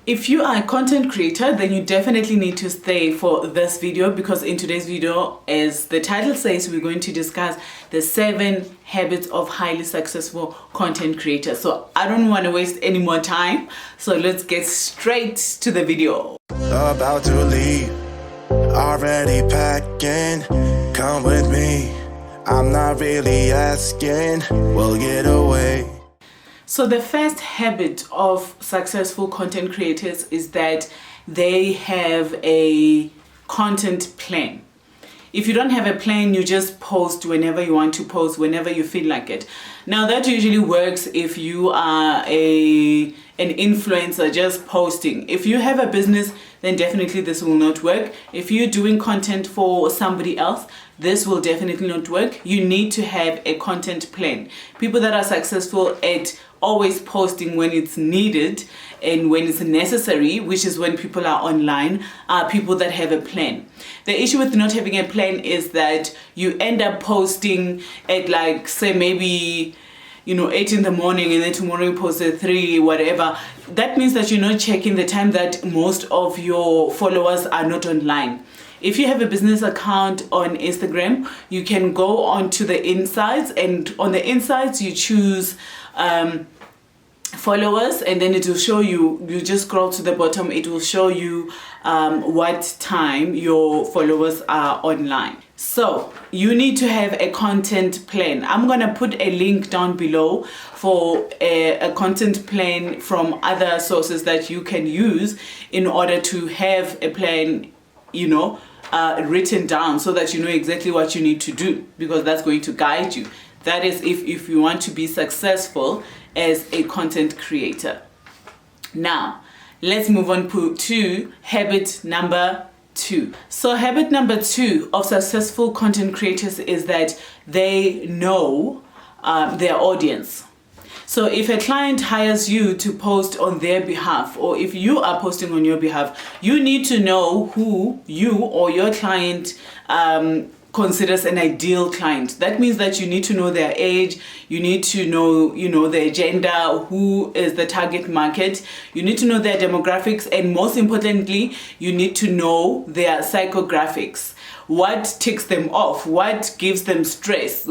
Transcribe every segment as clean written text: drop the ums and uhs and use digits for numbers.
If you are a content creator, then you definitely need to stay for this video, because in today's video, as the title says, we're going to discuss the 7 habits of highly successful content creators. So I don't want to waste any more time. So let's get straight to the video. About to leave, already packing. Come with me, I'm not really asking. We'll get away. So the first habit of successful content creators is that they have a content plan. If you don't have a plan, you just post whenever you want to post, whenever you feel like it. Now that usually works if you are an influencer just posting. If you have a business, then definitely this will not work. If you're doing content for somebody else, this will definitely not work. You need to have a content plan. People that are successful at always posting when it's needed and when it's necessary, which is when people are online, are people that have a plan. The issue with not having a plan is that you end up posting at, like, say maybe 8 in the morning, and then tomorrow you post at 3, whatever. That means that you're not checking the time that most of your followers are not online. If you have a business account on Instagram, you can go onto the insights, and on the insights you choose followers, and then it will show you just scroll to the bottom, it will show you what time your followers are online. So you need to have a content plan. I'm gonna put a link down below for a content plan from other sources that you can use in order to have a plan, written down, so that you know exactly what you need to do, because that's going to guide you. That is if you want to be successful as a content creator. Now, let's move on to habit number 2. So habit number 2 of successful content creators is that they know their audience. So if a client hires you to post on their behalf, or if you are posting on your behalf, you need to know who you or your client considers an ideal client. That means that you need to know their age, you need to know, their gender, who is the target market, you need to know their demographics, and most importantly, you need to know their psychographics. What ticks them off? What gives them stress?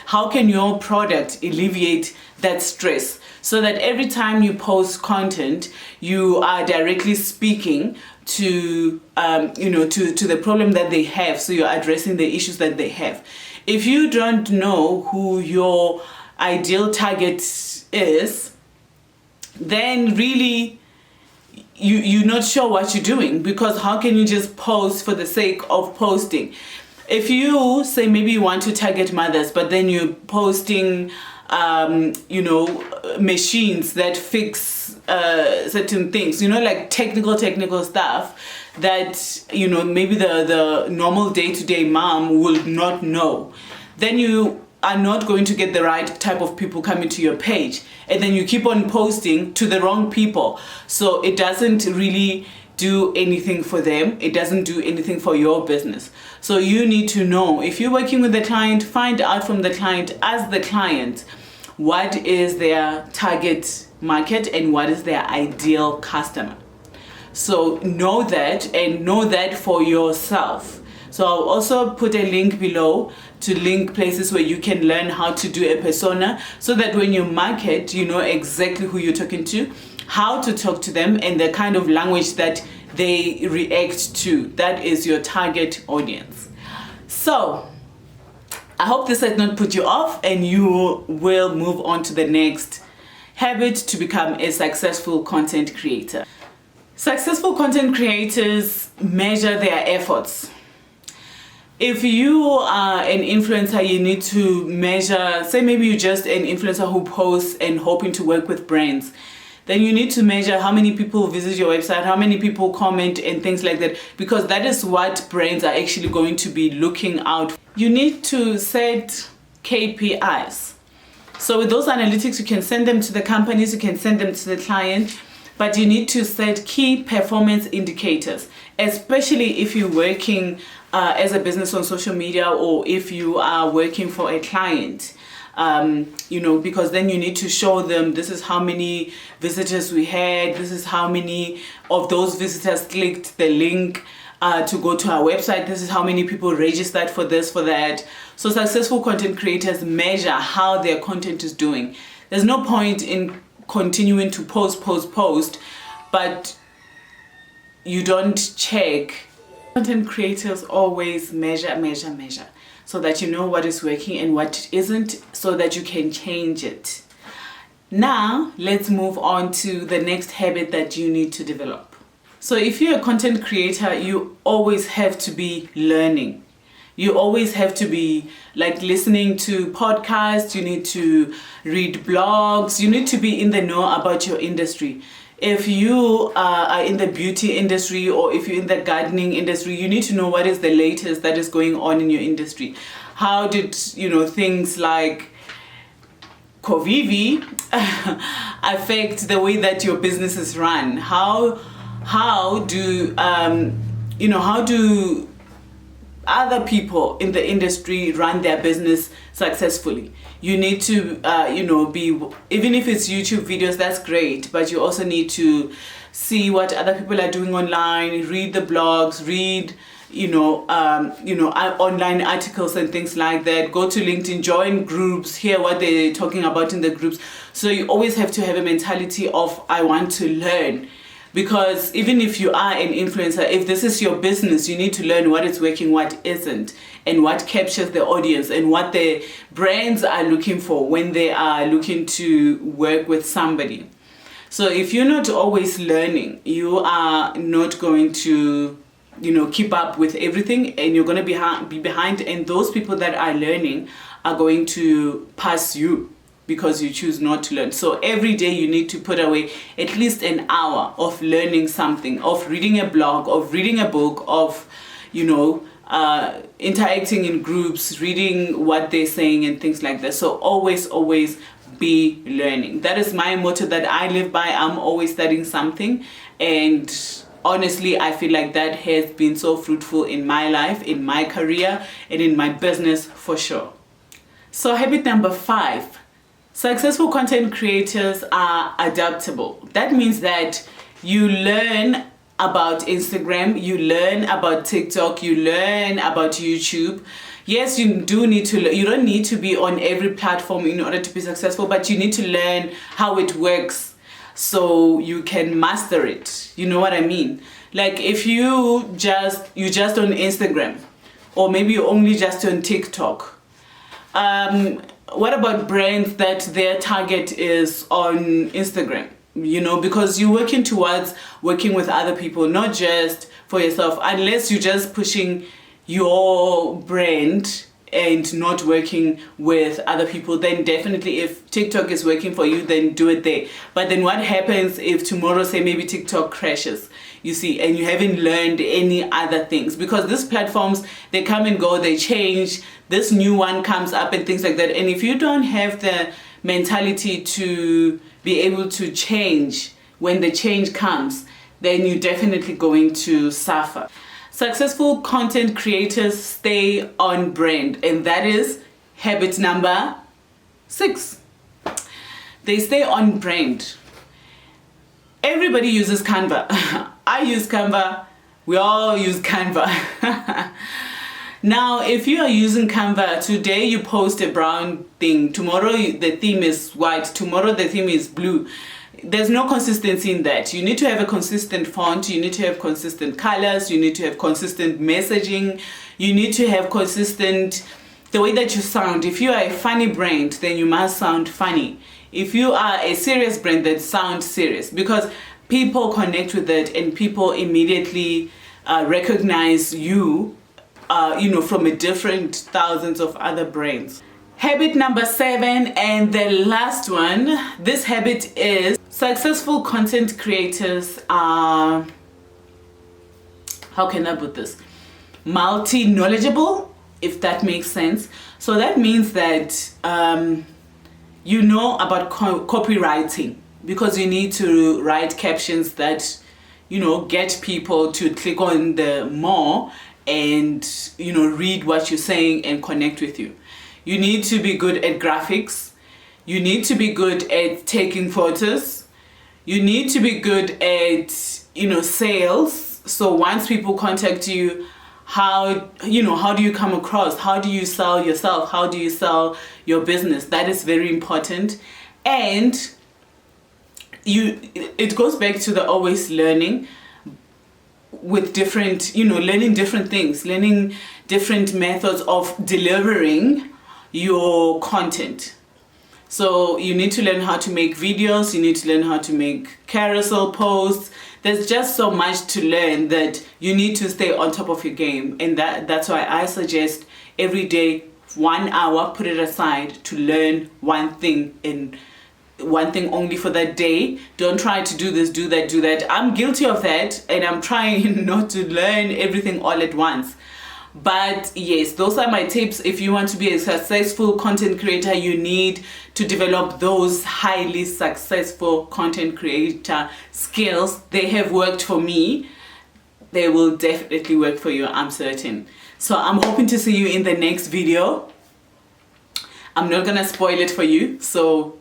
How can your product alleviate that stress? So that every time you post content, you are directly speaking to the problem that they have. So you're addressing the issues that they have. If you don't know who your ideal target is, then really you're not sure what you're doing, because how can you just post for the sake of posting? If you say maybe you want to target mothers, but then you're posting machines that fix certain things, like technical stuff that maybe the normal day-to-day mom will not know, then you are not going to get the right type of people coming to your page, and then you keep on posting to the wrong people, so it doesn't really do anything for them, it doesn't do anything for your business. So you need to know, if you're working with the client, find out from the client, as the client, what is their target market and what is their ideal customer. So know that, and know that for yourself. So I'll also put a link below to link places where you can learn how to do a persona, so that when you market, you know exactly who you're talking to, how to talk to them, and the kind of language that they react to. That is your target audience. So I hope this has not put you off, and you will move on to the next habit to become a successful content creator. Successful content creators measure their efforts. If you are an influencer, you need to measure, say maybe you're just an influencer who posts and hoping to work with brands, then you need to measure how many people visit your website, how many people comment, and things like that, because that is what brands are actually going to be looking out for. You need to set KPIs. So with those analytics, you can send them to the companies, you can send them to the client, but you need to set key performance indicators, especially if you're working as a business on social media, or if you are working for a client. because then you need to show them this is how many visitors we had, this is how many of those visitors clicked the link to go to our website, this is how many people registered for this, for that. So successful content creators measure how their content is doing. There's no point in continuing to post, but you don't check. Content creators always measure, so that you know what is working and what isn't, so that you can change it. Now, let's move on to the next habit that you need to develop. So if you're a content creator, you always have to be learning. You always have to be like listening to podcasts, you need to read blogs, you need to be in the know about your industry. If you are in the beauty industry or if you're in the gardening industry, you need to know what is the latest that is going on in your industry. How did, things like COVID affect the way that your business is run? How do other people in the industry run their business successfully? You need to be, even if it's YouTube videos, that's great, but you also need to see what other people are doing online, read the blogs, read online articles and things like that. Go to LinkedIn, join groups, hear what they're talking about in the groups. So you always have to have a mentality of I want to learn. Because even if you are an influencer, if this is your business, you need to learn what is working, what isn't, and what captures the audience, and what the brands are looking for when they are looking to work with somebody. So if you're not always learning, you are not going to, keep up with everything, and you're going to be behind, and those people that are learning are going to pass you, because you choose not to learn. So every day you need to put away at least an hour of learning something, of reading a blog, of reading a book, of, interacting in groups, reading what they're saying and things like that. So always be learning. That is my motto that I live by. I'm always studying something. And honestly, I feel like that has been so fruitful in my life, in my career, and in my business for sure. So habit number 5. Successful content creators are adaptable. That means that you learn about Instagram, you learn about TikTok, you learn about YouTube. Yes, you do need to learn. You don't need to be on every platform in order to be successful, but you need to learn how it works so you can master it. You know what I mean? Like if you just on Instagram, or maybe you're only just on TikTok. What about brands that their target is on Instagram? Because you're working towards working with other people, not just for yourself. Unless you're just pushing your brand and not working with other people, then definitely if TikTok is working for you, then do it there. But then what happens if tomorrow, say maybe TikTok crashes, you see, and you haven't learned any other things? Because these platforms, they come and go, they change, this new one comes up and things like that. And if you don't have the mentality to be able to change when the change comes, then you're definitely going to suffer. Successful content creators stay on brand, and that is habit number 6. They stay on brand. Everybody uses Canva. I use Canva. We all use Canva. Now, if you are using Canva, today you post a brown thing, tomorrow the theme is white, tomorrow the theme is blue. There's no consistency in that. You need to have a consistent font, you need to have consistent colors, you need to have consistent messaging, you need to have consistent the way that you sound. If you are a funny brand, then you must sound funny. If you are a serious brand, then sound serious, because people connect with it and people immediately recognize you, from a different thousands of other brands. Habit number 7, and the last one, this habit is successful content creators are, how can I put this? Multi-knowledgeable, if that makes sense. So that means that you know about copywriting, because you need to write captions that, get people to click on the more and, read what you're saying and connect with you. You need to be good at graphics. You need to be good at taking photos. You need to be good at, sales. So once people contact you, how do you come across? How do you sell yourself? How do you sell your business? That is very important. And it goes back to the always learning with different, learning different things, learning different methods of delivering your content. So you need to learn how to make videos, you need to learn how to make carousel posts. There's just so much to learn that you need to stay on top of your game. And that's why I suggest every day, 1 hour, put it aside to learn one thing, and one thing only for that day. Don't try to do this, do that. I'm guilty of that, and I'm trying not to learn everything all at once. But yes, those are my tips. If you want to be a successful content creator, you need to develop those highly successful content creator skills. They have worked for me. They will definitely work for you, I'm certain. So I'm hoping to see you in the next video. I'm not gonna spoil it for you, so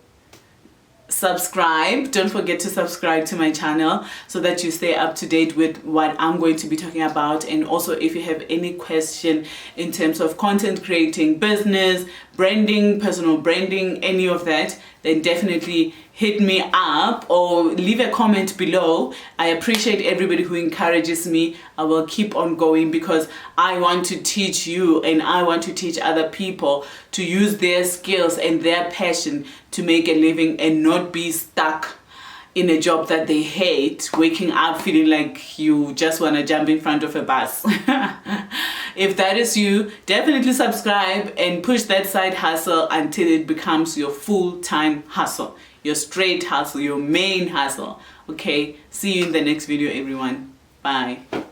subscribe. Don't forget to subscribe to my channel so that you stay up to date with what I'm going to be talking about. And also, if you have any question in terms of content creating, business, branding, personal branding, any of that, then definitely hit me up or leave a comment below. I appreciate everybody who encourages me. I will keep on going because I want to teach you and I want to teach other people to use their skills and their passion to make a living and not be stuck in a job that they hate, waking up feeling like you just want to jump in front of a bus. If that is you, definitely subscribe and push that side hustle until it becomes your full-time hustle, your straight hustle, your main hustle. Okay, see you in the next video, everyone. Bye.